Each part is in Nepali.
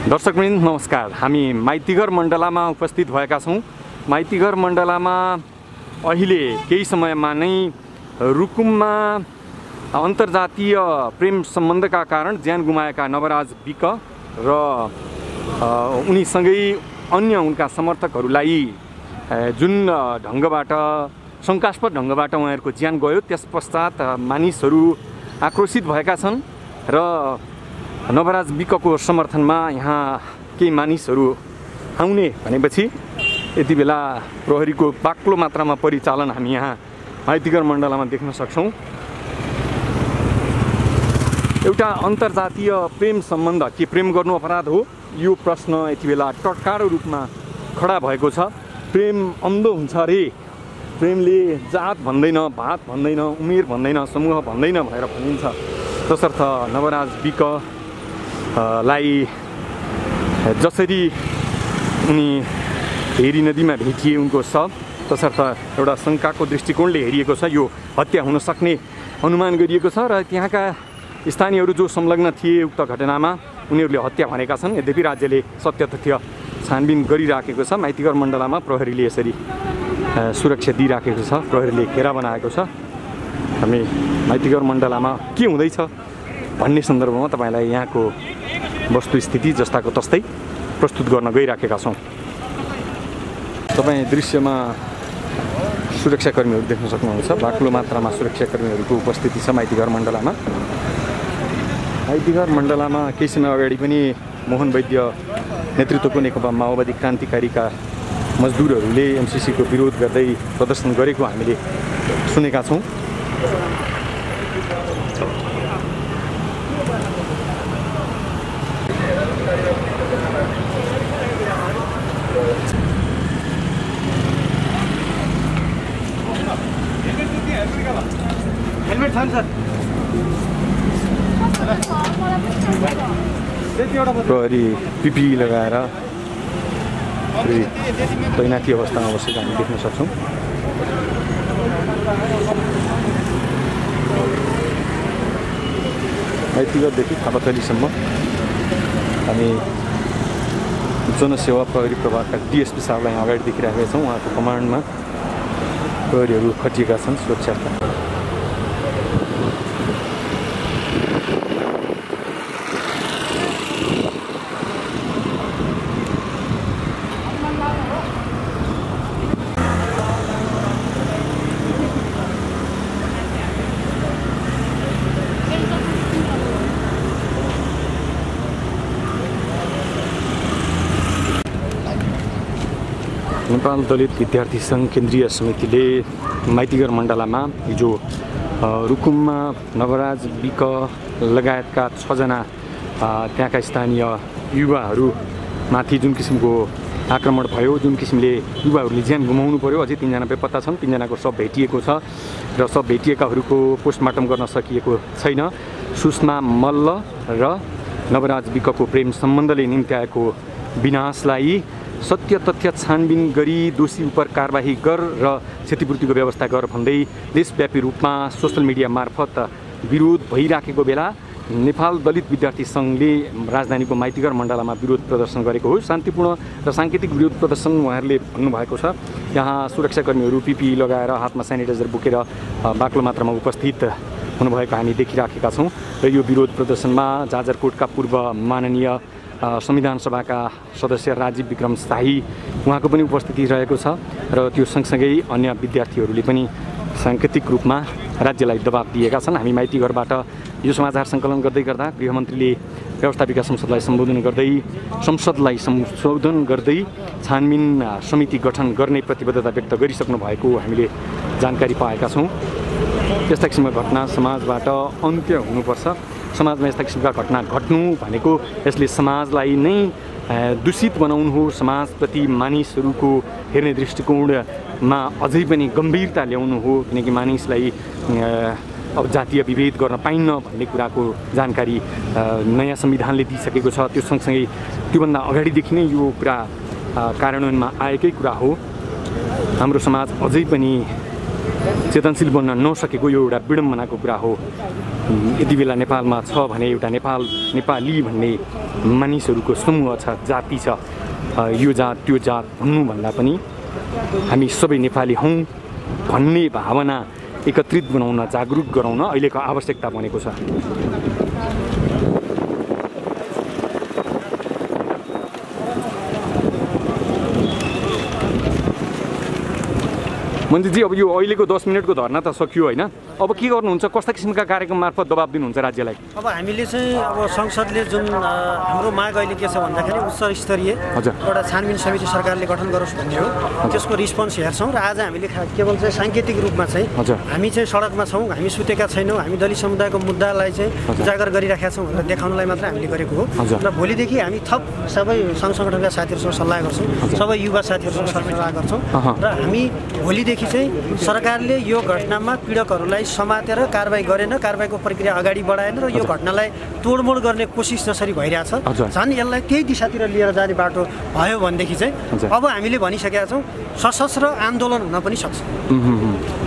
दर्शकवृन्द नमस्कार। हामी माइतीघर मण्डलामा उपस्थित भएका छौँ। माइतीघर मण्डलामा अहिले केही समयमा नै रुकुममा अन्तर्जातीय प्रेम सम्बन्धका कारण ज्यान गुमाएका नवराज विक र उनीसँगै अन्य उनका समर्थकहरूलाई जुन ढङ्गबाट शङ्कास्पद ढङ्गबाट उनीहरूको ज्यान गयो, त्यस पश्चात मानिसहरू आक्रोशित भएका छन् र नवराज विकको समर्थनमा यहाँ केही मानिसहरू आउने भनेपछि यति बेला प्रहरीको बाक्लो मात्रामा परिचालन हामी यहाँ माइतीघर मण्डलामा देख्न सक्छौँ। एउटा अन्तर्जातीय प्रेम सम्बन्ध के प्रेम गर्नु अपराध हो, यो प्रश्न यति बेला टटकारो रूपमा खडा भएको छ। प्रेम अन्धो हुन्छ अरे, प्रेमले जात भन्दैन, भात भन्दैन, उमेर भन्दैन, समूह भन्दैन भनेर भनिन्छ। तसर्थ नवराज विक लाई जसरी उनी हेरी नदीमा भेटिए उनको शव, तसर्थ एउटा शङ्काको दृष्टिकोणले हेरिएको छ। यो हत्या हुन सक्ने अनुमान गरिएको छ र त्यहाँका स्थानीयहरू जो संलग्न थिए उक्त घटनामा उनीहरूले हत्या भनेका छन्। यद्यपि राज्यले सत्य तथ्य छानबिन गरिराखेको छ। माइतीघर मण्डलामा प्रहरीले यसरी सुरक्षा दिइराखेको छ, प्रहरीले घेरा बनाएको छ। हामी माइतीघर मण्डलामा के हुँदैछ भन्ने सन्दर्भमा तपाईँलाई यहाँको वस्तुस्थिति जस्ताको तस्तै प्रस्तुत गर्न गइराखेका छौँ। तपाईँ दृश्यमा सुरक्षाकर्मीहरू देख्न सक्नुहुन्छ। बाक्लो मात्रामा सुरक्षाकर्मीहरूको उपस्थिति छ माइतीघर मण्डलामा। माइतीघर मण्डलामा केही समय अगाडि पनि मोहन वैद्य नेतृत्वको नेकपा माओवादी क्रान्तिकारीका मजदुरहरूले एमसिसीको विरोध गर्दै प्रदर्शन गरेको हामीले सुनेका छौँ। प्रहरी पिपी लगाएर तैनाती अवस्थामा बसेको हामी देख्न सक्छौँ। माइतीघरदेखि थापाथलीसम्म हामी जनसेवा प्रहरी प्रभागका डिएसपी साहबलाई अगाडि देखिरहेका छौँ। उहाँको कमान्डमा प्रहरीहरू खटिएका छन् सुरक्षाका। नेपाल दलित विद्यार्थी सङ्घ केन्द्रीय समितिले माइतीघर मण्डलामा हिजो रुकुममा नवराज विक लगायतका 6 जना त्यहाँका स्थानीय युवाहरूमाथि जुन किसिमको आक्रमण भयो, जुन किसिमले युवाहरूले ज्यान गुमाउनु पर्यो, अझै 3 जना बेपत्ता छन्। 3 जनाको शव भेटिएको छ र शव भेटिएकाहरूको पोस्टमार्टम गर्न सकिएको छैन। सुषमा मल्ल र नवराज विकको प्रेम सम्बन्धले निम्त्याएको विनाशलाई सत्य तथ्य छानबिन गरी दोषी उप कारबाही गर र क्षतिपूर्तिको व्यवस्था गर भन्दै देशव्यापी रूपमा सोसल मिडिया मार्फत विरोध भइराखेको बेला नेपाल दलित विद्यार्थी सङ्घले राजधानीको माइतीघर मण्डलामा विरोध प्रदर्शन गरेको हो। शान्तिपूर्ण र साङ्केतिक विरोध प्रदर्शन उहाँहरूले भन्नुभएको छ। यहाँ सुरक्षाकर्मीहरू पिपी लगाएर हातमा सेनिटाइजर बोकेर बाक्लो मात्रामा उपस्थित हुनुभएको हामी देखिराखेका छौँ। र यो विरोध प्रदर्शनमा जाजरकोटका पूर्व माननीय संविधान सभाका सदस्य राजीव विक्रम शाही उहाँको पनि उपस्थिति रहेको छ र त्यो सँगसँगै अन्य विद्यार्थीहरूले पनि साङ्केतिक रूपमा राज्यलाई दबाब दिएका छन्। हामी माइतीघरबाट यो समाचार सङ्कलन गर्दै गर्दा गृहमन्त्रीले व्यवस्थापिका संसदलाई सम्बोधन गर्दै छानबिन समिति गठन गर्ने प्रतिबद्धता व्यक्त गरिसक्नु भएको हामीले जानकारी पाएका छौँ। यस्ता किसिमका घटना समाजबाट अन्त्य हुनुपर्छ। समाजमा यस्ता किसिमका घटना घट्नु भनेको यसले समाजलाई नै दूषित बनाउनु हो। समाजप्रति मानिसहरूको हेर्ने दृष्टिकोणमा अझै पनि गम्भीरता ल्याउनु हो, किनकि मानिसलाई अब जातीय विभेद गर्न पाइन्न भन्ने कुराको जानकारी नयाँ संविधानले दिइसकेको छ। त्यो सँगसँगै त्योभन्दा अगाडिदेखि नै यो कुरा कार्यान्वयनमा आएकै कुरा हो। हाम्रो समाज अझै पनि चेतनशील बन्न नसकेको यो एउटा विडम्बनाको कुरा हो। यति बेला नेपालमा छ भने एउटा नेपाली भन्ने मानिसहरूको समूह छ, जाति छ। यो जात त्यो जात भन्नुभन्दा पनि हामी सबै नेपाली हौँ भन्ने भावना एकत्रित बनाउन, जागरुक गराउन अहिलेको आवश्यकता बनेको छ। मन्त्रीजी, अब यो अहिलेको 10 मिनटको धरना त सकियो होइन, अब के गर्नुहुन्छ? कस्ता किसिमका कार्यक्रम मार्फत दबाब दिनुहुन्छ राज्यलाई? अब हामीले चाहिँ अब संसदले जुन हाम्रो माग अहिले के छ भन्दाखेरि उच्च स्तरीय एउटा छानबिन समिति सरकारले गठन गरोस् भन्ने हो। त्यसको रिस्पोन्स हेर्छौँ र आज हामीले केवल चाहिँ साङ्केतिक रूपमा चाहिँ हामी चाहिँ सडकमा छौँ, हामी सुतेका छैनौँ, हामी दलित समुदायको मुद्दालाई चाहिँ उजागर गरिराखेका छौँ भनेर देखाउनलाई मात्र हामीले गरेको हो। र भोलिदेखि हामी थप सबै सङ्घ सङ्गठनका साथीहरूसँग सल्लाह गर्छौँ, सबै युवा साथीहरूसँग सल्लाह गर्छौँ र हामी भोलिदेखि चाहिँ सरकारले यो घटनामा पीडकहरूलाई समातेर कारबाही गरेन, कारबाहीको प्रक्रिया अगाडि बढाएन र यो घटनालाई तोडमोड गर्ने कोसिस जसरी भइरहेछ झन् यसलाई त्यही दिशातिर लिएर जाने बाटो भयो भनेदेखि चाहिँ अब हामीले भनिसकेका छौँ सशस्त्र आन्दोलन हुन पनि सक्छ।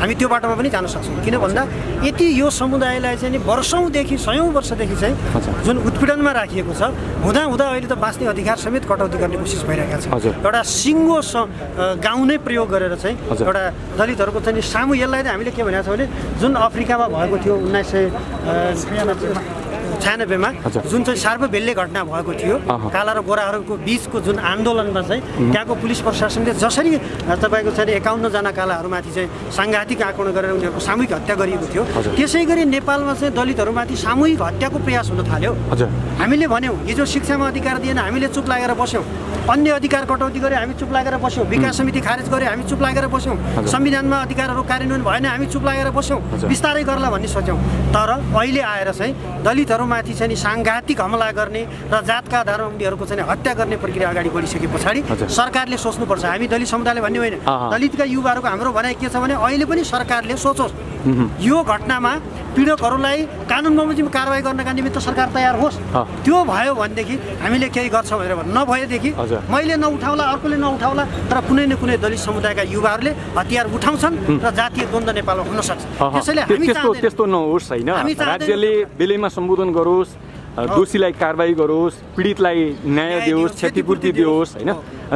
हामी त्यो बाटोमा पनि जान सक्छौँ। किन भन्दा यति यो समुदायलाई चाहिँ वर्षौँदेखि 100औं वर्षदेखि चाहिँ जुन उत्पीडनमा राखिएको छ, हुँदा अहिले त बाँच्ने अधिकार समेत कटौती गर्ने कोसिस भइरहेका छ। एउटा सिङ्गो गाउँ नै प्रयोग गरेर चाहिँ एउटा दलितहरूको चाहिँ सामु यसलाई चाहिँ हामीले के भनेको छ भने जुन अफ्रिकामा भएको थियो 1996 मा जुन चाहिँ सार्वभौमिक घटना भएको थियो, काला र गोराहरूको बिचको जुन आन्दोलनमा चाहिँ त्यहाँको पुलिस प्रशासनले जसरी तपाईँको चाहिँ 51 जना कालाहरूमाथि चाहिँ साङ्घातिक आक्रमण गरेर उनीहरूको सामूहिक हत्या गरिएको थियो, त्यसै गरी नेपालमा चाहिँ दलितहरूमाथि सामूहिक हत्याको प्रयास हुन थाल्यो। हामीले भन्यौँ हिजो शिक्षामा अधिकार दिएन, हामीले चुप लागेर बस्यौँ, अन्य अधिकार कटौती गऱ्यो हामी चुप लागेर बस्यौँ, विकास समिति खारेज गऱ्यो हामी चुप लागेर बस्यौँ, संविधानमा अधिकारहरू कार्यान्वयन भएन हामी चुप लागेर बस्यौँ, बिस्तारै गर्ला भन्ने सोच्यौँ। तर अहिले आएर चाहिँ दलितहरूमाथि चाहिँ साङ्घातिक हमला गर्ने र जातका आधारमा उनीहरूको चाहिँ हत्या गर्ने प्रक्रिया अगाडि बढिसके पछाडि सरकारले सोच्नुपर्छ। हामी दलित समुदायले भन्ने होइन, दलितका युवाहरूको हाम्रो भनाइ के छ भने अहिले पनि सरकारले सोचोस् यो घटनामा पीडकहरूलाई कानुन बमोजिम कारवाही गर्नका निमित्त सरकार तयार होस्। त्यो भयो भनेदेखि हामीले केही गर्छौँ भनेर नभएदेखि मैले नउठाउला अर्कोले नउठाउला, तर कुनै न कुनै दलित समुदायका युवाहरूले हतियार उठाउँछन् र जातीय द्वन्द्व नेपालमा हुन सक्छ। त्यसैले हामी त्यस्तो नहोस् होइन, राज्यले बेलैमा सम्बोधन गरोस्, दोषीलाई कारबाही गरोस्, पीडितलाई न्याय दियोस्, क्षतिपूर्ति दियोस् होइन,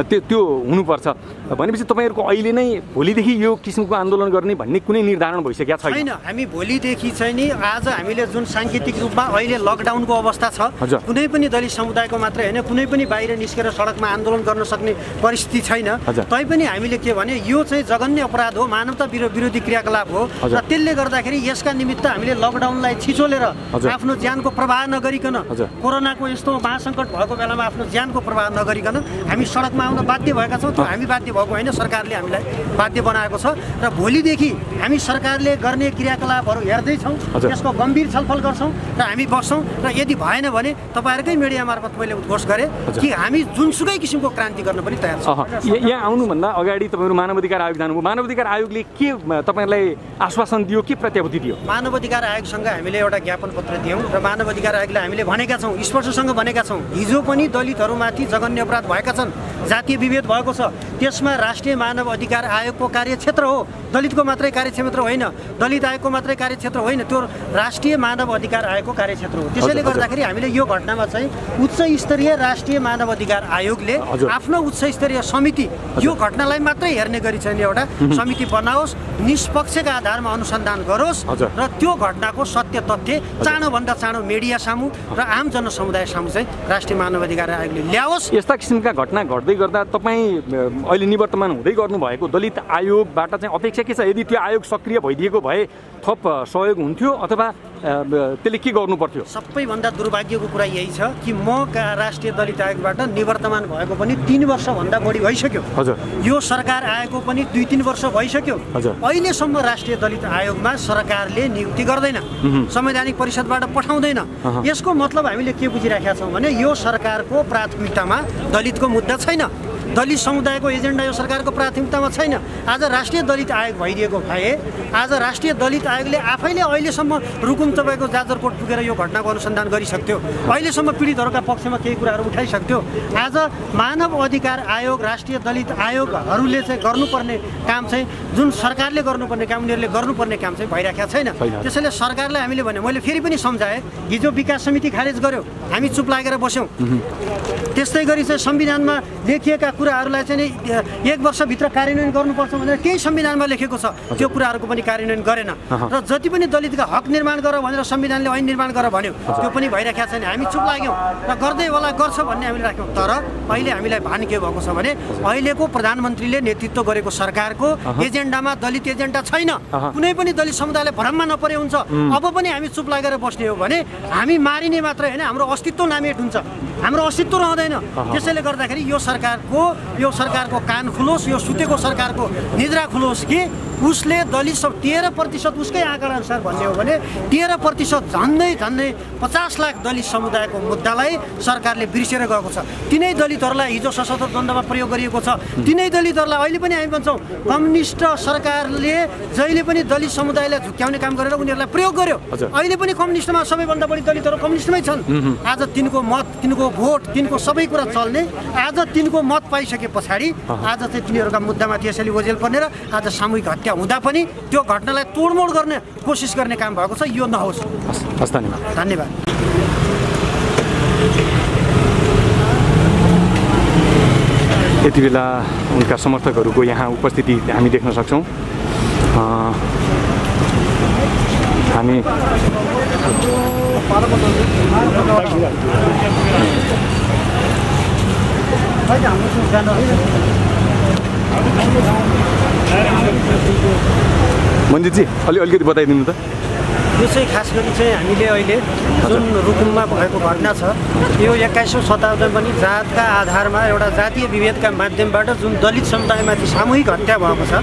त्यो हुनुपर्छ। भनेपछि तपाईँहरूको अहिले नै भोलिदेखि यो किसिमको आन्दोलन गर्ने भन्ने कुनै निर्धारण भइसकेको छैन? हामी भोलिदेखि चाहिँ नि आज हामीले जुन साङ्केतिक रूपमा अहिले लकडाउनको अवस्था छ, कुनै पनि दलित समुदायको मात्रै होइन कुनै पनि बाहिर निस्केर सडकमा आन्दोलन गर्न सक्ने परिस्थिति छैन। तैपनि हामीले के भने यो चाहिँ जघन्य अपराध हो, मानवता विरोधी क्रियाकलाप हो र त्यसले गर्दाखेरि यसका निमित्त हामीले लकडाउनलाई छिचोलेर आफ्नो ज्यानको प्रवाह नगरिकन, कोरोनाको यस्तो महासङ्कट भएको बेलामा आफ्नो ज्यानको प्रवाह नगरिकन हामी सडकमा आउन बाध्य भएका छौँ। त्यो हामी बाध्य भएको होइन, सरकारले हामीलाई बाध्य बनाएको छ र भोलिदेखि हामी सरकारले गर्ने क्रियाकलापहरू हेर्दैछौँ, यसको गम्भीर छलफल गर्छौँ र हामी बस्छौँ। र यदि भएन भने तपाईँहरूकै मिडिया मार्फत मैले उद्घोष गरेँ कि हामी जुनसुकै किसिमको क्रान्ति गर्न पनि तयार छौँ। यहाँ आउनुभन्दा अगाडि तपाईँहरू मानव अधिकार आयोग जानुभयो, मानव अधिकार आयोगले के तपाईँहरूलाई आश्वासन दियो, के प्रत्याभूति दियो? मानव अधिकार आयोगसँग हामीले एउटा ज्ञापन पत्र दियौँ र मानव अधिकार आयोगले हामीले भनेका छौँ, स्पष्टसँग भनेका छौँ हिजो पनि दलितहरूमाथि जघन्य अपराध भएका छन्, जातीय विभेद भएको छ, त्यसमा राष्ट्रिय मानव अधिकार आयोगको कार्यक्षेत्र हो, दलितको मात्रै कार्यक्षेत्र होइन, दलित आयोगको मात्रै कार्यक्षेत्र होइन, त्यो राष्ट्रिय मानव अधिकार आयोगको कार्यक्षेत्र हो। त्यसैले गर्दाखेरि हामीले यो घटनामा चाहिँ उच्च स्तरीय राष्ट्रिय मानव अधिकार आयोगले आफ्नो उच्च स्तरीय समिति यो घटनालाई मात्रै हेर्ने गरी चाहिँ एउटा समिति बनाओस्, निष्पक्षका आधारमा अनुसन्धान गरोस् र त्यो घटनाको सत्य तथ्य चाँडोभन्दा चाँडो मिडिया सामु र आम जनसमुदाय सामु चाहिँ राष्ट्रिय मानव अधिकार आयोगले ल्याओस्। यस्ता किसिमका घटना घट्दै गर्दा तपाईँ अहिले निवर्तमान हुँदै गर्नुभएको दलित आयोगबाट चाहिँ अपेक्षा के छ? यदि त्यो आयोग सक्रिय भइदिएको भए थप सहयोग हुन्थ्यो अथवा त्यसले के गर्नु पर्थ्यो? सबैभन्दा दुर्भाग्यको कुरा यही छ कि म राष्ट्रिय दलित आयोगबाट निवर्तमान भएको पनि 3 वर्षभन्दा बढी भइसक्यो। यो सरकार आएको पनि 2-3 वर्ष भइसक्यो। अहिलेसम्म राष्ट्रिय दलित आयोगमा सरकारले नियुक्ति गर्दैन, संवैधानिक परिषदबाट पठाउँदैन। यसको मतलब हामीले के बुझिराखेका छौँ भने यो सरकारको प्राथमिकतामा दलितको मुद्दा छैन, दलित समुदायको एजेन्डा यो सरकारको प्राथमिकतामा छैन। आज राष्ट्रिय दलित आयोग भइदिएको भए आज राष्ट्रिय दलित आयोगले आफैले अहिलेसम्म रुकुम तपाईँको जाजरकोट पुगेर यो घटनाको अनुसन्धान गरिसक्थ्यो, अहिलेसम्म पीडितहरूका पक्षमा केही कुराहरू उठाइसक्थ्यो। आज मानव अधिकार आयोग राष्ट्रिय दलित आयोगहरूले चाहिँ गर्नुपर्ने काम चाहिँ जुन सरकारले गर्नुपर्ने काम उनीहरूले गर्नुपर्ने काम चाहिँ भइरहेको छैन। त्यसैले सरकारलाई हामीले भने मैले फेरि पनि सम्झाएँ, हिजो विकास समिति खारेज गर्यो, हामी चुप लागेर बस्यौँ। त्यस्तै गरी चाहिँ संविधानमा लेखिएका कुराहरूलाई चाहिँ 1 वर्षभित्र कार्यान्वयन गर्नुपर्छ भनेर केही संविधानमा लेखेको छ, त्यो कुराहरूको पनि कार्यान्वयन गरेन। र जति पनि दलितका हक निर्माण गर भनेर संविधानले ऐन निर्माण गर भन्यो, त्यो पनि भइरहेको छैन। हामी चुप लाग्यौँ र गर्दै होला गर्छ भन्ने हामीले राख्यौँ। तर अहिले हामीलाई भान के भएको छ भने अहिलेको प्रधानमन्त्रीले नेतृत्व गरेको सरकारको एजेन्डामा दलित एजेन्डा छैन। कुनै पनि दलित समुदायले भ्रममा नपरे हुन्छ। अब पनि हामी चुप लागेर बस्ने हो भने हामी मारिने मात्रै होइन, हाम्रो अस्तित्व नामेट हुन्छ, हाम्रो अस्तित्व रहँदैन। त्यसैले गर्दाखेरि यो सरकारको कान खुलोस्, यो सुतेको सरकारको निद्रा खुलोस् कि उसले दलित 13% उसकै आँकडा अनुसार भन्ने हो भने 13% झन्डै 50 लाख दलित समुदायको मुद्दालाई सरकारले बिर्सेर गएको छ। तिनै दलितहरूलाई हिजो सशस्त्र द्वन्द्वमा प्रयोग गरिएको छ। तिनै दलितहरूलाई अहिले पनि हामी भन्छौँ कम्युनिस्ट सरकारले जहिले पनि दलित समुदायलाई झुक्क्याउने काम गरेर उनीहरूलाई प्रयोग गर्यो। अहिले पनि कम्युनिस्टमा सबैभन्दा बढी दलितहरू कम्युनिस्टमै छन्। आज तिनको मत, तिनको भोट, तिनको सबै कुरा चल्ने, आज तिनको मत पाइसके पछाडि आज चाहिँ तिनीहरूका मुद्दामा त्यसैले ओझेल पर्ने र आज सामूहिक हत्या हुँदा पनि त्यो घटनालाई तोडमोड गर्ने कोसिस गर्ने काम भएको छ। यो नहोस्। हस्, धन्यवाद। यति बेला उनका समर्थकहरूको यहाँ उपस्थिति हामी देख्न सक्छौँ। हामी मन्जितजी अलिकति बताइदिनु त। यो चाहिँ खास गरी चाहिँ हामीले अहिले जुन रुकुममा भएको घटना छ यो 21औं शताब्दीमा पनि जातका आधारमा एउटा जातीय विभेदका माध्यमबाट जुन दलित समुदायमाथि सामूहिक हत्या भएको छ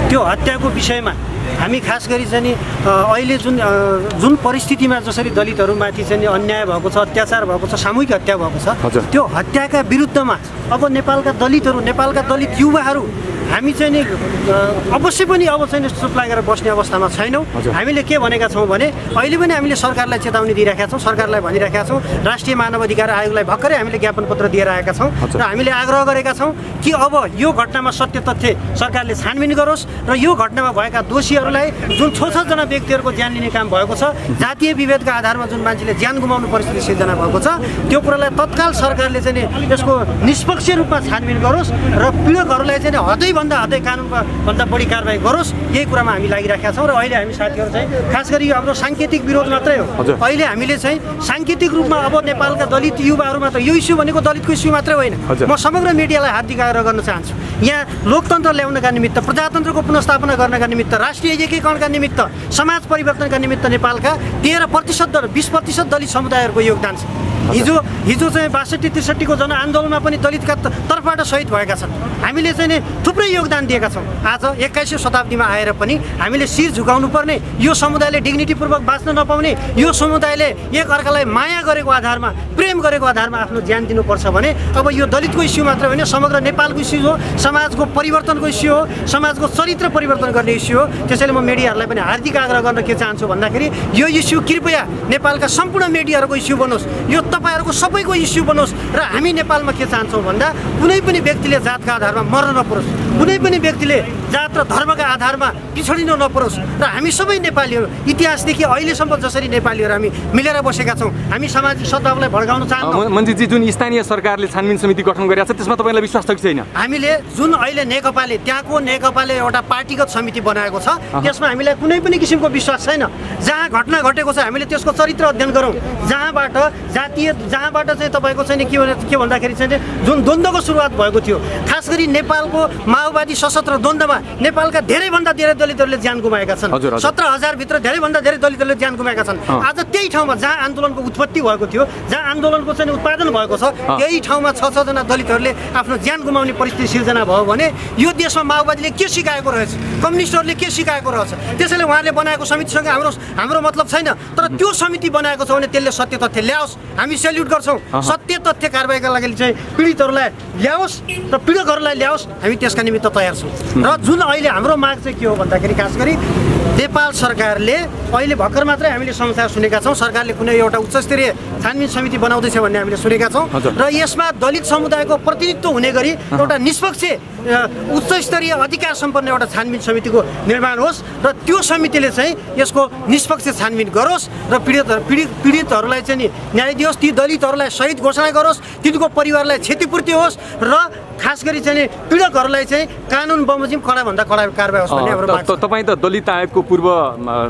त्यो हत्याको विषयमा हामी खास गरी चाहिँ अहिले जुन परिस्थितिमा जसरी दलितहरूमाथि चाहिँ अन्याय भएको छ, अत्याचार भएको छ, सामूहिक हत्या भएको छ, त्यो हत्याका विरुद्धमा अब नेपालका दलित युवाहरू हामी चाहिँ नि अवश्य पनि अब चाहिँ चुप लागेर बस्ने अवस्थामा छैनौँ। हामीले के भनेका छौँ भने अहिले पनि हामीले सरकारलाई चेतावनी दिइरहेका छौँ, सरकारलाई भनिरहेका छौँ। राष्ट्रिय मानव अधिकार आयोगलाई भर्खरै हामीले ज्ञापन पत्र दिएर आएका छौँ र हामीले आग्रह गरेका छौँ कि अब यो घटनामा सत्य तथ्य सरकारले छानबिन गरोस् र यो घटनामा भएका दोषीहरूलाई जुन 6 जना व्यक्तिहरूको ज्यान लिने काम भएको छ, जातीय विभेदका आधारमा जुन मान्छेले ज्यान गुमाउनु परिस्थिति सिर्जना भएको छ, त्यो कुरालाई तत्काल सरकारले चाहिँ यसको निष्पक्ष रूपमा छानबिन गरोस् र पीडितहरूलाई चाहिँ हदै कानुनभन्दा बढी कारबाही गरोस्। यही कुरामा हामी लागिरहेका छौँ। र अहिले हामी साथीहरू चाहिँ खास गरी यो हाम्रो साङ्केतिक विरोध मात्रै हो। अहिले हामीले चाहिँ साङ्केतिक रूपमा अब नेपालका दलित युवाहरू मात्र, यो इस्यु भनेको दलितको इस्यु मात्रै होइन। म समग्र मिडियालाई हार्दिक आग्रह गर्न चाहन्छु, यहाँ लोकतन्त्र ल्याउनका निमित्त, प्रजातन्त्रको पुनर्स्थापना गर्नका निमित्त, राष्ट्रिय एकीकरणका निमित्त, समाज परिवर्तनका निमित्त नेपालका 13% र 20% दलित समुदायहरूको योगदान छ। हिजो चाहिँ 62-63 को जनआन्दोलनमा पनि दलितका तर्फबाट शहीद भएका छन्। हामीले चाहिँ थुप्रै योगदान दिएका छौँ। आज 21औं शताब्दीमा आएर पनि हामीले शिर झुकाउनु पर्ने, यो समुदायले डिग्निटीपूर्वक बाँच्न नपाउने, यो समुदायले एक अर्कालाई माया गरेको आधारमा, प्रेम गरेको आधारमा आफ्नो ज्यान दिनुपर्छ भने अब यो दलितको इस्यु मात्र होइन, समग्र नेपालको इस्यु हो, समाजको परिवर्तनको इस्यु हो, समाजको चरित्र परिवर्तन गर्ने इस्यु हो। त्यसैले म मिडियाहरूलाई पनि हार्दिक आग्रह गर्न के चाहन्छु भन्दाखेरि यो इस्यु कृपया नेपालका सम्पूर्ण मिडियाहरूको इस्यु बनोस्, यो तपाईँहरूको सबैको इस्यु बनोस्। र हामी नेपालमा के चाहन्छौँ भन्दा कुनै पनि व्यक्तिले जातका आधारमा मर्न नपरोस्, कुनै पनि व्यक्तिले जात र धर्मका आधारमा पिछडिन नपरोस्। र हामी सबै नेपालीहरू इतिहासदेखि अहिलेसम्म जसरी नेपालीहरू हामी मिलेर बसेका छौँ, हामी सामाजिक सद्भावलाई भड्काउन चाहन्छौँ। मन्जितजी, जुन स्थानीय सरकारले छानबिन समिति गठन गरेको छ त्यसमा तपाईँलाई विश्वास छ कि छैन? हामीले जुन अहिले त्यहाँको नेकपाले एउटा पार्टीगत समिति बनाएको छ त्यसमा हामीलाई कुनै पनि किसिमको विश्वास छैन। जहाँ घटना घटेको छ हामीले त्यसको चरित्र अध्ययन गरौँ, जहाँबाट चाहिँ तपाईँको चाहिँ के भन्दाखेरि चाहिँ जुन द्वन्द्वको सुरुवात भएको थियो, खास गरी नेपालको माओवादी सशस्त्र द्वन्द्वमा नेपालका धेरैभन्दा धेरै दलितहरूले ज्यान गुमाएका छन्। 17,000 भित्र धेरैभन्दा धेरै दलितहरूले ज्यान गुमाएका छन्। आज त्यही ठाउँमा जहाँ आन्दोलनको उत्पत्ति भएको थियो, जहाँ आन्दोलनको चाहिँ उत्पादन भएको छ, त्यही ठाउँमा 6 जना दलितहरूले आफ्नो ज्यान गुमाउने परिस्थिति सिर्जना भयो भने यो देशमा माओवादीले के सिकाएको रहेछ, कम्युनिस्टहरूले के सिकाएको रहेछ। त्यसैले उहाँले बनाएको समितिसँग हाम्रो मतलब छैन, तर त्यो समिति बनाएको छ भने त्यसले सत्य तथ्य ल्याओस्, हामी सेल्युट गर्छौँ। सत्य तथ्य कारबाहीका लागि चाहिँ पीडितहरूलाई ल्याओस् र पीडकहरूलाई ल्याओस्, हामी त्यसका निमित्त तयार छौँ। र जुन अहिले हाम्रो माग चाहिँ के हो भन्दाखेरि खास गरी नेपाल सरकारले अहिले भर्खर मात्रै हामीले समाचार सुनेका छौँ, सरकारले कुनै एउटा उच्चस्तरीय छानबिन समिति बनाउँदैछ भन्ने हामीले सुनेका छौँ र यसमा दलित समुदायको प्रतिनिधित्व हुने गरी एउटा निष्पक्ष उच्चस्तरीय अधिकार सम्पन्न एउटा छानबिन समितिको निर्माण होस् र त्यो समितिले चाहिँ यसको निष्पक्ष छानबिन गरोस् र पीडितहरूलाई चाहिँ नि न्याय दियोस्, ती दलितहरूलाई शहीद घोषणा गरोस्, तिनको परिवारलाई क्षतिपूर्ति होस् र खास गरी चाहिँ पीडकहरूलाई चाहिँ कानुन बमोजिम कडाभन्दा कडा कारबाही होस् भन्ने हाम्रो माग छ। तपाईँ त दलित आयोगको पूर्व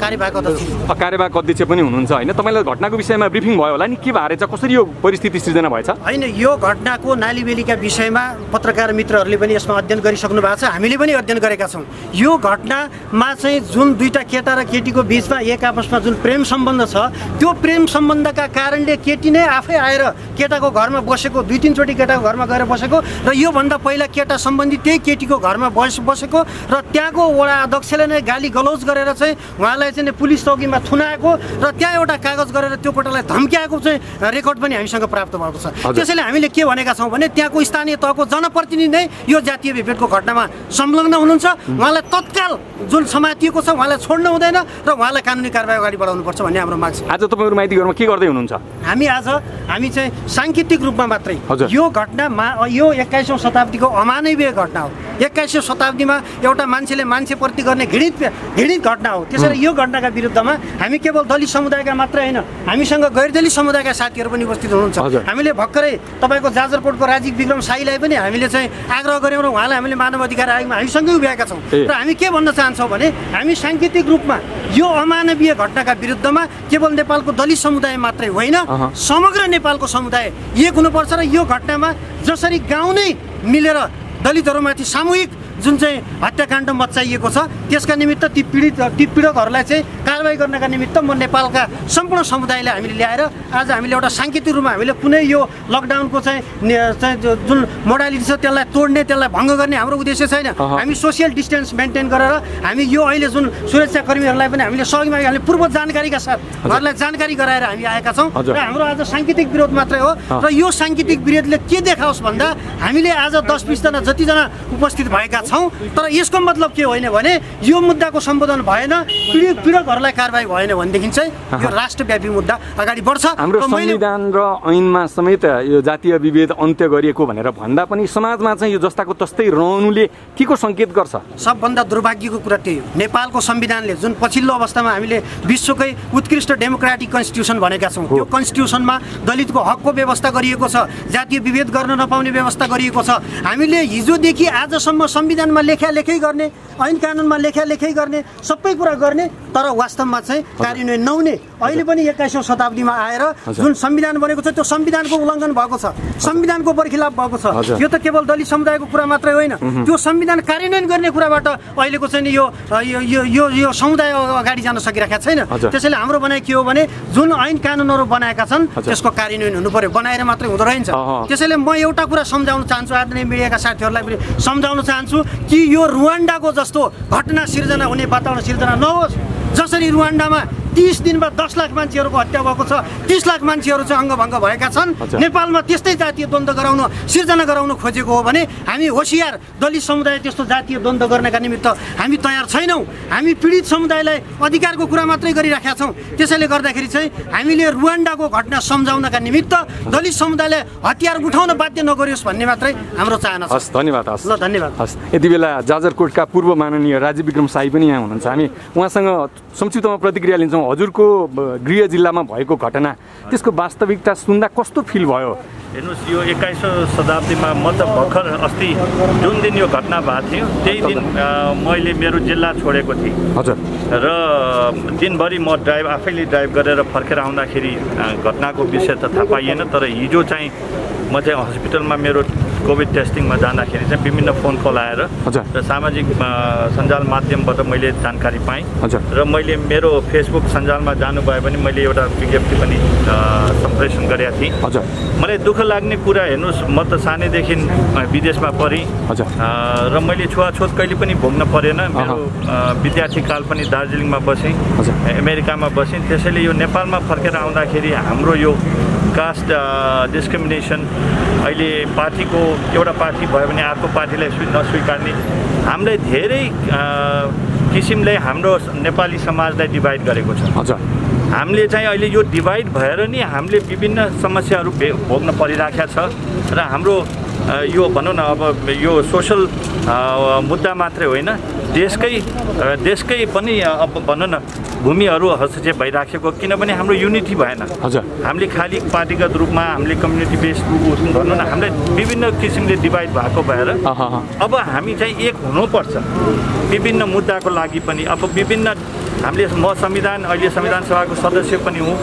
कार्यवाहक अध्यक्ष पनि हुनुहुन्छ होइन, तपाईँलाई घटनाको विषयमा ब्रिफिङ भयो होला नि, के भएर चाहिँ कसरी यो परिस्थिति सृजना भएछ? होइन, यो घटनाको नालीबेलीका विषयमा पत्रकार मित्रहरूले पनि यसमा अध्ययन गरिसक्नु भएको छ, हामीले पनि अध्ययन गरेका छौँ। यो घटनामा चाहिँ जुन दुईटा केटा र केटीको बिचमा एक आपसमा जुन प्रेम सम्बन्ध छ, त्यो प्रेम सम्बन्धका कारणले केटी नै आफै आएर केटाको घरमा बसेको, 2-3 चोटि केटाको घरमा गएर बसेको र योभन्दा पहिला केटा सम्बन्धी त्यही केटीको घरमा बसेको र त्यहाँको वडा अध्यक्षले नै गाली गलौज गरेर चाहिँ उहाँलाई चाहिँ पुलिस चौकीमा थुनाएको र त्यहाँ एउटा कागज गरेर त्यो केटालाई धम्क्याएको चाहिँ रेकर्ड पनि हामीसँग प्राप्त भएको छ। त्यसैले हामीले के भनेका छौँ भने त्यहाँको स्थानीय तहको जनप्रतिनिधि नै यो जातीय विभेदको घटनामा संलग्न हुनुहुन्छ, उहाँलाई तत्काल जुन समातिएको छ उहाँलाई छोड्नु हुँदैन र उहाँलाई कानुनी कारबाही अगाडि बढाउनुपर्छ भन्ने हाम्रो माग छ। आज तपाईँहरू माइती घरमा के गर्दै हुनुहुन्छ? हामी चाहिँ सांकेतिक रूपमा मात्रै यो घटना यो 21औं शताब्दीको अमानवीय घटना हो। 21औं शताब्दीमा एउटा मान्छेले मान्छेप्रति गर्ने घृणित घटना हो। त्यसैले यो घटनाका विरुद्धमा हामी केवल दलित समुदायका मात्रै होइन, हामीसँग गैर दलित समुदायका साथीहरू पनि उपस्थित हुनुहुन्छ। हामीले भर्खरै तपाईँको जाजरकोटको राजीव विक्रम साईलाई पनि हामीले चाहिँ आग्रह गऱ्यौँ र उहाँलाई हामीले मानव अधिकार आयोगमा हामीसँगै उभ्याएका छौँ र हामी के भन्न चाहन्छौँ भने हामी सांकेतिक रूपमा यो अमानवीय घटनाका विरुद्धमा केवल नेपालको दलित समुदाय मात्रै होइन, समग्र नेपालको समुदाय एक हुनुपर्छ र यो घटनामा जसरी गाउँ नै मिलेर दलितहरूमाथि सामूहिक जुन चाहिँ हत्याकाण्ड मच्चाइएको छ त्यसका निमित्त ती पीडकहरूलाई चाहिँ कारबाही गर्नका निमित्त म नेपालका सम्पूर्ण समुदायलाई हामीले ल्याएर आज हामीले एउटा सांकेतिक रूपमा हामीले कुनै यो लकडाउनको चाहिँ जुन मोडालिटी छ त्यसलाई तोड्ने, त्यसलाई भङ्ग गर्ने हाम्रो उद्देश्य छैन। हामी सोसियल डिस्टेन्स मेन्टेन गरेर हामी यो अहिले जुन सुरक्षाकर्मीहरूलाई पनि हामीले सहयोगमा हामीले पूर्व जानकारीका साथ उहाँहरूलाई जानकारी गराएर हामी आएका छौँ र हाम्रो आज सांकेतिक विरोध मात्रै हो र यो सांकेतिक विरोधले के देखाओस् भन्दा हामीले आज 10-20 जना जतिजना उपस्थित भएका छौँ, तर यसको मतलब के होइन भने यो मुद्दाको सम्बोधन भएन, पीडकहरूलाई कारबाही भएन भनेदेखि चाहिँ यो राष्ट्रव्यापी मुद्दा अगाडि बढ्छ। हाम्रो संविधान र ऐनमा समेत यो जातीय विभेद अन्त्य गरिएको भनेर भन्दा पनि समाजमा चाहिँ यो जस्ताको तस्तै रहनुले के को सङ्केत गर्छ? सबभन्दा दुर्भाग्यको कुरा त्यही हो। नेपालको संविधानले जुन पछिल्लो अवस्थामा हामीले विश्वकै उत्कृष्ट डेमोक्रेटिक कन्स्टिट्युसन भनेका छौँ, त्यो कन्स्टिट्युसनमा दलितको हकको व्यवस्था गरिएको छ, जातीय विभेद गर्न नपाउने व्यवस्था गरिएको छ। हामीले हिजोदेखि आजसम्म संविधानमा लेखालेखै गर्ने, ऐन कानुनमा लेखालेखै गर्ने, सबै कुरा गर्ने, तर वास्तवमा चाहिँ कार्यान्वयन नहुने। अहिले पनि 21औं शताब्दीमा आएर जुन संविधान बनेको छ त्यो संविधानको उल्लङ्घन भएको छ, संविधानको बरखिलाफ भएको छ। यो त केवल दलित समुदायको कुरा मात्रै होइन, त्यो संविधान कार्यान्वयन गर्ने कुराबाट अहिलेको चाहिँ यो समुदाय अगाडि जान सकिरहेको छैन। त्यसैले हाम्रो भनाइ के हो भने जुन ऐन कानुनहरू बनाएका छन् त्यसको कार्यान्वयन हुनु पर्यो, बनाएर मात्रै हुँदो रहन्छ। त्यसैले म एउटा कुरा सम्झाउन चाहन्छु, आदरणीय मिडियाका साथीहरूलाई पनि सम्झाउन चाहन्छु कि यो रुवान्डाको जस्तो घटना सिर्जना हुने वातावरण सिर्जना नहोस्। जसरी रुवान्डामा 30 दिनमा 10 लाख मान्छेहरूको हत्या भएको छ, 30 लाख मान्छेहरू चाहिँ अङ्गभङ्ग भएका छन्, नेपालमा त्यस्तै जातीय द्वन्द्व सिर्जना गराउन खोजेको हो भने हामी होसियार, दलित समुदाय त्यस्तो जातीय द्वन्द्व गर्नका निमित्त हामी तयार छैनौँ। हामी पीडित समुदायलाई अधिकारको कुरा मात्रै गरिराखेका छौँ। त्यसैले गर्दाखेरि चाहिँ हामीले रुवान्डाको घटना सम्झाउनका निमित्त दलित समुदायलाई हतियार उठाउन बाध्य नगरियोस् भन्ने मात्रै हाम्रो चाहना छ। धन्यवाद। ल धन्यवाद। यति बेला जाजरकोटका पूर्व माननीय राजीव विक्रम साई पनि यहाँ हुनुहुन्छ, हामी उहाँसँग संक्षिप्तमा प्रतिक्रिया लिन्छौँ। हजुरको गृह जिल्लामा भएको घटना, त्यसको वास्तविकता सुन्दा कस्तो फिल भयो? हेर्नुहोस्, यो 21औं शताब्दीमा म त भर्खर अस्ति जुन दिन यो घटना भएको थियो त्यही दिन मैले मेरो जिल्ला छोडेको थिएँ। हजुर। र दिनभरि म आफैले ड्राइभ गरेर फर्केर आउँदाखेरि घटनाको विषय त थाहा पाइएन, तर हिजो चाहिँ म चाहिँ हस्पिटलमा मेरो कोभिड टेस्टिङमा जाँदाखेरि चाहिँ विभिन्न फोन कल आएर र सामाजिक सञ्जाल माध्यमबाट मैले जानकारी पाएँ र मैले मेरो फेसबुक सञ्जालमा जानुभयो भने मैले एउटा विज्ञप्ति पनि सम्प्रेषण गरेका थिएँ। मलाई दुःख लाग्ने कुरा हेर्नुहोस्, म त सानैदेखि विदेशमा पढेँ र मैले छुवाछुत कहिले पनि भोग्न परेन। मेरो विद्यार्थी काल पनि दार्जिलिङमा बसेँ, अमेरिकामा बसेँ। त्यसैले यो नेपालमा फर्केर आउँदाखेरि हाम्रो यो कास्ट डिस्क्रिमिनेसन, अहिले पार्टीको एउटा पार्टी भयो भने अर्को पार्टीलाई नस्वीकार्ने, हामीलाई धेरै किसिमले हाम्रो नेपाली समाजलाई डिभाइड गरेको छ। हामीले चाहिँ अहिले यो डिभाइड भएर नि हामीले विभिन्न समस्याहरू भोग्न परिराखेको छ र हाम्रो यो भनौँ न अब यो सोसल मुद्दा मात्रै होइन, देशकै पनि अब भनौँ न भूमिहरू हस्तक्षेप भइराखेको, किनभने हाम्रो युनिटी भएन। हामीले खालि पार्टीगत रूपमा हामीले कम्युनिटी बेस्ड भनौँ न, हामीलाई विभिन्न किसिमले डिभाइड भएको भएर अब हामी चाहिँ एक हुनुपर्छ विभिन्न मुद्दाको लागि पनि। अब विभिन्न हामीले म अहिले संविधान सभाको सदस्य पनि हुँ।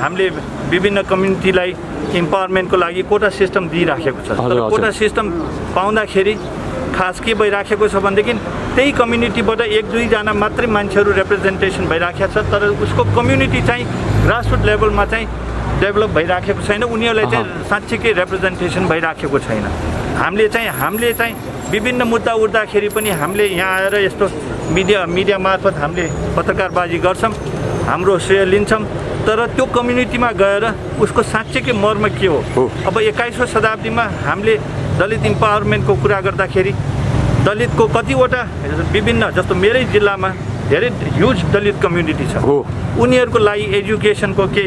हामीले विभिन्न कम्युनिटीलाई इम्पावरमेन्टको लागि कोटा सिस्टम दिइराखेको छ। तर कोटा सिस्टम पाउँदाखेरि खास के भइराखेको छ भनेदेखि त्यही कम्युनिटीबाट 1-2 जना मात्रै मान्छेहरू रिप्रेजेन्टेसन भइराखेको छ, तर उसको कम्युनिटी चाहिँ ग्रासरुट लेभलमा चाहिँ डेभलप भइराखेको छैन। उनीहरूलाई चाहिँ साँच्चीकै रिप्रेजेन्टेसन भइराखेको छैन। हामीले चाहिँ विभिन्न मुद्दा उठ्दाखेरि पनि हामीले यहाँ आएर यस्तो मिडिया मार्फत हामीले पत्रकारबाजी गर्छौँ, हाम्रो श्रेय लिन्छौँ, तर त्यो कम्युनिटीमा गएर उसको साँच्चीकै मर्म के हो। अब 21औं शताब्दीमा हामीले दलित इम्पावरमेन्टको कुरा गर्दाखेरि दलितको कतिवटा विभिन्न, जस्तो मेरै जिल्लामा धेरै ह्युज दलित कम्युनिटी छ। उनीहरूको लागि एजुकेसनको के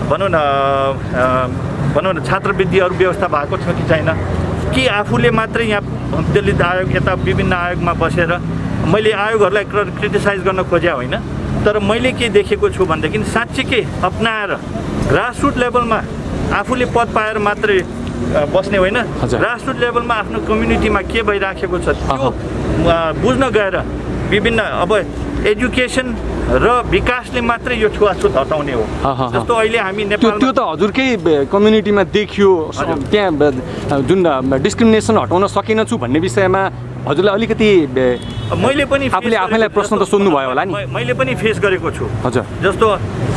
भनौँ न छात्रवृत्तिहरू व्यवस्था भएको छ कि छैन, कि आफूले मात्रै यहाँ दलित आयोग यता विभिन्न आयोगमा बसेर, मैले आयोगहरूलाई क्रिटिसाइज गर्न खोज्या होइन, तर मैले के देखेको छु भनेदेखि साँच्चीकै अपनाएर ग्रासरुट लेभलमा आफूले पद पाएर मात्रै बस्ने होइन, ग्रासरुट लेभलमा आफ्नो कम्युनिटीमा के भइराखेको छ त्यो बुझ्न गएर विभिन्न अब एजुकेसन र विकासले मात्रै यो छुवाछुत हटाउने हो। जस्तो अहिले हामी नेपालमा त्यो त हजुरकै कम्युनिटीमा देखियो, त्यहाँ जुन डिस्क्रिमिनेसन हटाउन सकेन छु भन्ने विषयमा हजुरलाई अलिकति मैले पनि आफैलाई प्रश्न त सोध्नु भयो होला नि। मैले पनि फेस गरेको छु। जस्तो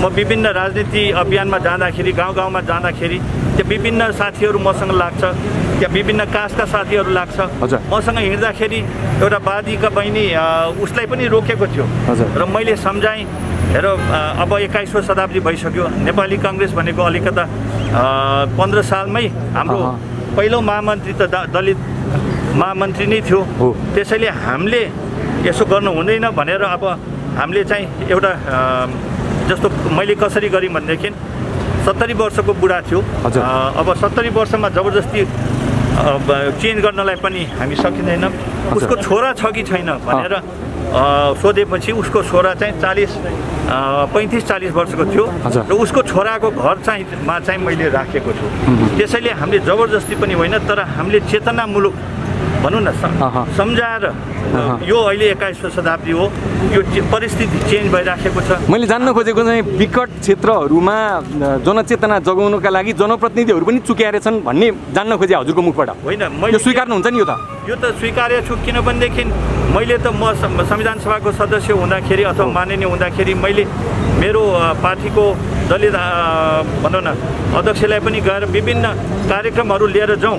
म विभिन्न राजनीति अभियानमा जाँदाखेरि, गाउँमा जाँदाखेरि त्यो विभिन्न साथीहरू मसँग लाग्छ, त्यहाँ विभिन्न कास्टका साथीहरू लाग्छ। मसँग हिँड्दाखेरि एउटा बाजीका बहिनी उसलाई पनि रोकेको थियो र मैले सम्झाएँ, हेर अब 21औं शताब्दी भइसक्यो, नेपाली काङ्ग्रेस भनेको अलिकता 15 सालमै हाम्रो पहिलो महामन्त्री त दलित महामन्त्री नै थियो। त्यसैले हामीले यसो गर्नु हुँदैन भनेर अब हामीले चाहिँ एउटा जस्तो मैले कसरी गरेँ भनेदेखि 70 वर्षको बुढा थियो। अब 70 वर्षमा जबरजस्ती चेन्ज गर्नलाई पनि हामी सकिँदैन। उसको छोरा छ कि छैन भनेर सोधेपछि उसको छोरा चाहिँ 35-40 वर्षको थियो र उसको छोराको घर चाहिँ मैले राखेको छु। त्यसैले हामीले जबरजस्ती पनि होइन, तर हामीले चेतनामूलक भनौँ न सम्झाएर, यो अहिले 21औं शताब्दी हो, यो परिस्थिति चेन्ज भइराखेको छ। मैले जान्न खोजेको चाहिँ विकट क्षेत्रहरूमा जनचेतना जगाउनका लागि जनप्रतिनिधिहरू पनि चुक्याएर छन् भन्ने जान्न खोजे हजुरको मुखबाट। होइन, मैले स्वीकार्नुहुन्छ नि? यो त स्वीकार्य छु, किनभनेदेखि मैले त म संविधान सभाको सदस्य हुँदाखेरि अथवा माननीय हुँदाखेरि मैले मेरो पार्टीको दलित भनौँ न अध्यक्षलाई पनि गएर विभिन्न कार्यक्रमहरू लिएर जाउँ,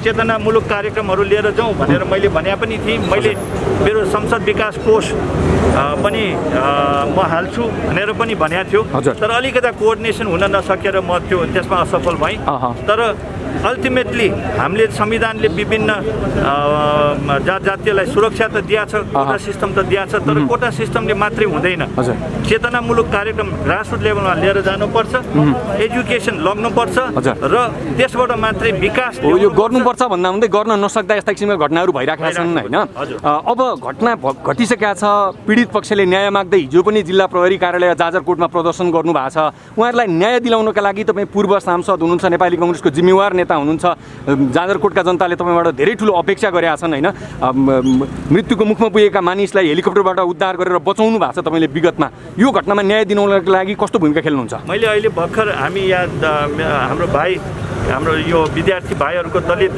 चेतनामूलक कार्यक्रमहरू लिएर जाउँ भनेर मैले भने पनि थिएँ। मैले मेरो संसद विकास कोष पनि म हाल्छु भनेर पनि भनेको थियो, तर अलिकता कोअर्डिनेसन हुन नसकेर म त्यसमा असफल भएँ। तर अल्टिमेटली हामीले संविधानले विभिन्न जात जातीयलाई सुरक्षा त दिएको छ, कोटा सिस्टम त दिएको छ, तर कोटा सिस्टमले मात्रै हुँदैन। चेतनामूलक कार्यक्रम ग्रासरुट लेभलमा लिएर जानुपर्छ, एजुकेसन लग्नुपर्छ र त्यसबाट मात्रै विकास यो गर्नुपर्छ भन्दा हुँदै गर्न नसक्दा यस्ता किसिमका घटनाहरू भइरहेका छन् होइन। अब घटना घटिसकेका छ, पीडित पक्षले न्याय माग्दै हिजो पनि जिल्ला प्रहरी कार्यालय जाजरकोटमा प्रदर्शन गर्नुभएको छ। उहाँहरूलाई न्याय दिलाउनका लागि तपाईँ पूर्व सांसद हुनुहुन्छ, नेपाली काङ्ग्रेसको जिम्मेवार नेता हुनुहुन्छ, जाजरकोटका जनताले तपाईँबाट धेरै ठुलो अपेक्षा गरेका छन् होइन। मृत्युको मुखमा पुगेका मानिसलाई हेलिकप्टरबाट उद्धार गरेर बचाउनु भएको छ तपाईँले विगतमा। यो घटनामा न्याय दिलाउनका लागि कस्तो भूमिका खेल्नुहुन्छ? मैले अहिले भर्खर हामी यहाँ हाम्रो भाइ हाम्रो यो विद्यार्थी भाइहरूको दलित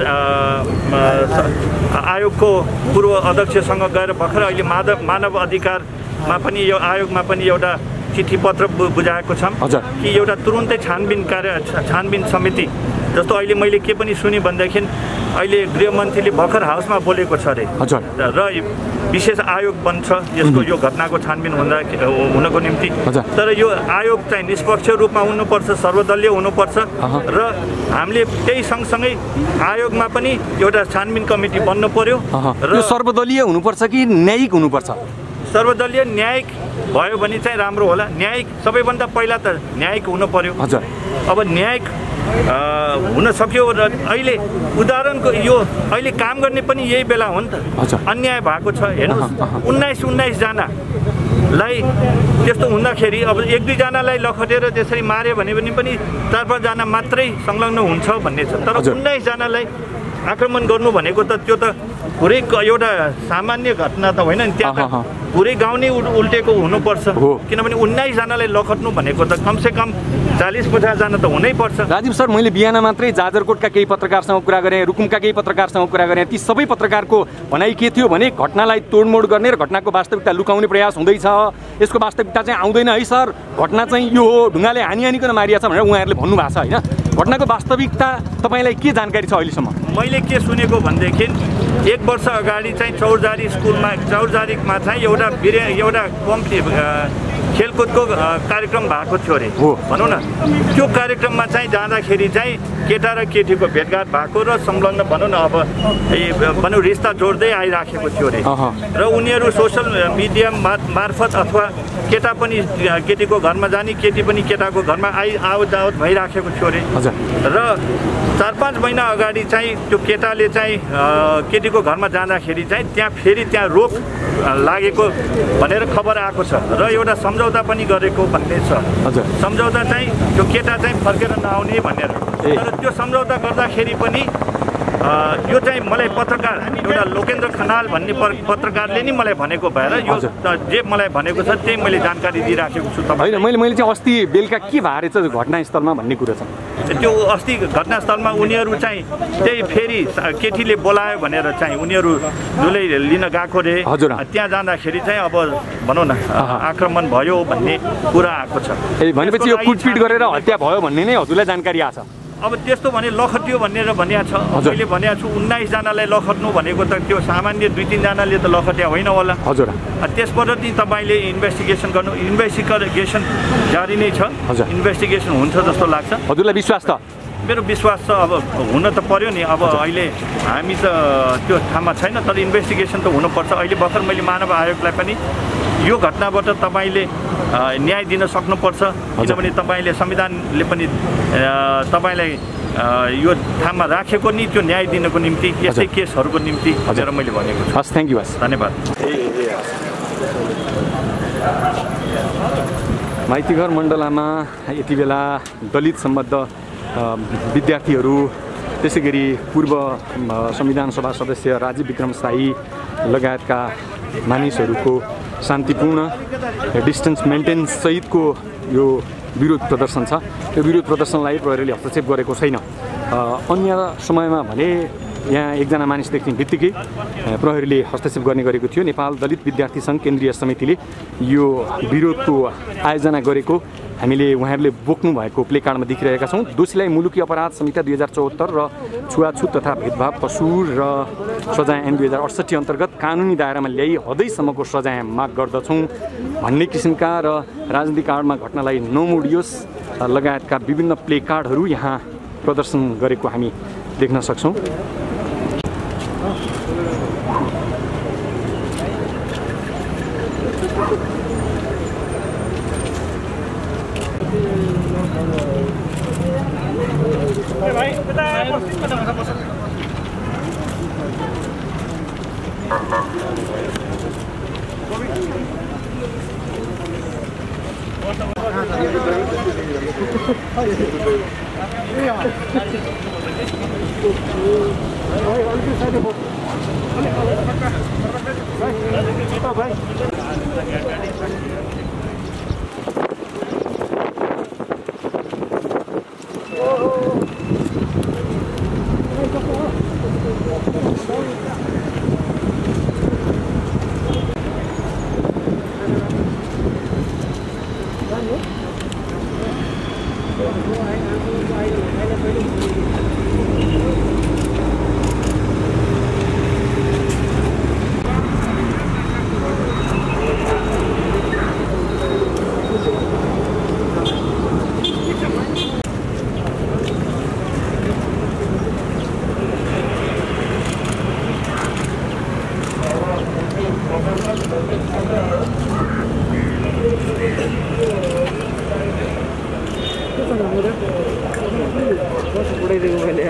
आयोगको पूर्व अध्यक्षसँग गएर भर्खर अहिले मानव अधिकारमा पनि यो आयोगमा पनि एउटा चिठी पत्र बुझाएको छौँ कि एउटा तुरुन्तै छानबिन समिति जस्तो अहिले मैले के पनि सुने भनेदेखि अहिले गृहमन्त्रीले भर्खर हाउसमा बोलेको छ अरे र विशेष आयोग बन्छ यसको यो घटनाको छानबिन हुनको निम्ति। तर यो आयोग चाहिँ निष्पक्ष रूपमा हुनुपर्छ, सर्वदलीय हुनुपर्छ र हामीले त्यही सँगसँगै आयोगमा पनि एउटा छानबिन कमिटी बन्नु पर्यो र सर्वदलीय हुनुपर्छ कि न्यायिक हुनुपर्छ? सर्वदलीय न्यायिक भयो भने चाहिँ राम्रो होला। न्यायिक सबैभन्दा पहिला त न्यायिक हुनु पर्यो। अब न्यायिक हुन सक्यो र अहिले उदाहरणको यो अहिले काम गर्ने पनि यही बेला हो नि त। अन्याय भएको छ हेर्नुहोस्, 19 जनालाई त्यस्तो हुँदाखेरि अब 1-2 जनालाई लखटेर त्यसरी मार्यो भने पनि 4-5 जना मात्रै संलग्न हुन्छ भन्ने छ। तर 19 जनालाई आक्रमण गर्नु भनेको त त्यो त पुरै एउटा सामान्य घटना त होइन नि, त्यहाँ पुरै गाउँ नै उल्टेको हुनुपर्छ। किनभने 19 जनालाई लखट्नु भनेको त कमसेकम 40-50 जना त हुनै पर्छ। राजीव सर, मैले बिहान मात्रै जाजरकोटका केही पत्रकारसँग कुरा गरेँ, रुकुमका केही पत्रकारसँग कुरा गरेँ। ती सबै पत्रकारको भनाइ के थियो भने घटनालाई तोडमोड गर्ने र घटनाको वास्तविकता लुकाउने प्रयास हुँदैछ, यसको वास्तविकता चाहिँ आउँदैन है सर, घटना चाहिँ यो हो, ढुङ्गाले हानिकन मारिया छ भनेर उहाँहरूले भन्नुभएको छ होइन। घटनाको वास्तविकता तपाईँलाई के जानकारी छ अहिलेसम्म? मैले के सुनेको भनेदेखि 1 वर्ष अगाडि चाहिँ चौरजारी स्कुलमा चाहिँ एउटा खेलकुदको कार्यक्रम भएको थियो अरे भनौँ न। त्यो कार्यक्रममा चाहिँ जाँदाखेरि चाहिँ केटा र केटीको भेटघाट भएको र संलग्न भनौँ न अब रिस्ता जोड्दै आइराखेको थियो अरे र उनीहरू सोसल मिडिया मार्फत अथवा केटा पनि केटीको घरमा जाने, केटी पनि केटाको घरमा आवत जावत भइराखेको थियो अरे र 4-5 महिना अगाडि चाहिँ त्यो केटाले चाहिँ केटीको घरमा जाँदाखेरि चाहिँ त्यहाँ रोक लागेको भनेर खबर आएको छ र एउटा सम्झौता पनि गरेको भन्ने छ। सम्झौता चाहिँ त्यो केटा चाहिँ फर्केर नआउने भनेर। तर त्यो सम्झौता गर्दाखेरि पनि यो चाहिँ मलाई पत्रकार एउटा लोकेन्द्र खनाल भन्ने पत्रकारले नि मलाई भनेको भएर यो जे मलाई भनेको छ त्यही मैले जानकारी दिइराखेको छु तपाईँ। होइन, मैले चाहिँ अस्ति बेलुका के भएर चाहिँ घटनास्थलमा भन्ने कुरा छ। त्यो अस्ति घटनास्थलमा उनीहरू चाहिँ त्यही फेरि केटीले बोलायो भनेर चाहिँ उनीहरू जसले लिन गएको रे त्यहाँ जाँदाखेरि चाहिँ अब भनौँ न आक्रमण भयो भन्ने कुरा आएको छ। भनेपछि यो कुटपिट गरेर हत्या भयो भन्ने नै हजुरलाई जानकारी आछ? अब त्यस्तो भने लखटियो भनेर भनिएको छ। मैले भनेको छु 19 जनालाई लखट्नु भनेको त त्यो सामान्य 2-3 जनाले त लखट्या होइन होला। त्यसबाट चाहिँ तपाईँले इन्भेस्टिगेसन गर्नु, इन्भेस्टिगेसन जारी नै छ, इन्भेस्टिगेसन हुन्छ जस्तो लाग्छ। हजुरलाई विश्वास छ? मेरो विश्वास छ। अब हुन त पर्यो नि, अब अहिले हामी त त्यो ठाउँमा छैन, तर इन्भेस्टिगेसन त हुनुपर्छ। अहिले भर्खर मैले मानव आयोगलाई पनि यो घटनाबाट तपाईँले न्याय दिन सक्नुपर्छ, किनभने तपाईँले संविधानले पनि तपाईँलाई यो ठाउँमा राखेको नि त्यो न्याय दिनको निम्ति, यस्तै केसहरूको निम्ति भनेर मैले भनेको छु। हस्, थ्याङ्क यू। हस्, धन्यवाद। माइतीघर मण्डलामा यति बेला दलित सम्बद्ध विद्यार्थीहरू, त्यसै गरी पूर्व संविधान सभा सदस्य राजीव विक्रम शाही लगायतका मानिसहरूको शान्तिपूर्ण डिस्टेन्स मेन्टेन सहितको यो विरोध प्रदर्शन छ। यो विरोध प्रदर्शनलाई प्रहरीले हस्तक्षेप गरेको छैन। अन्य समयमा भने यहाँ एकजना मानिस देख्ने बित्तिकै प्रहरीले हस्तक्षेप गर्ने गरेको थियो। नेपाल दलित विद्यार्थी सङ्घ केन्द्रीय समितिले यो विरोधको आयोजना गरेको हामीले उहाँहरूले बोक्नु भएको प्लेकार्डमा देखिरहेका छौँ। दोषीलाई मुलुकी अपराध संहिता 2074 र छुवाछुत तथा भेदभाव कसूर र सजाय ऐन 2068 अन्तर्गत कानुनी दायरामा ल्याई हदैसम्मको सजाय माग गर्दछौँ भन्ने किसिमका र राजनीतिक आडमा घटनालाई नमोडियोस् लगायतका विभिन्न प्लेकार्डहरू यहाँ प्रदर्शन गरेको हामी देख्न सक्छौँ।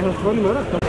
हेर्नुहोस्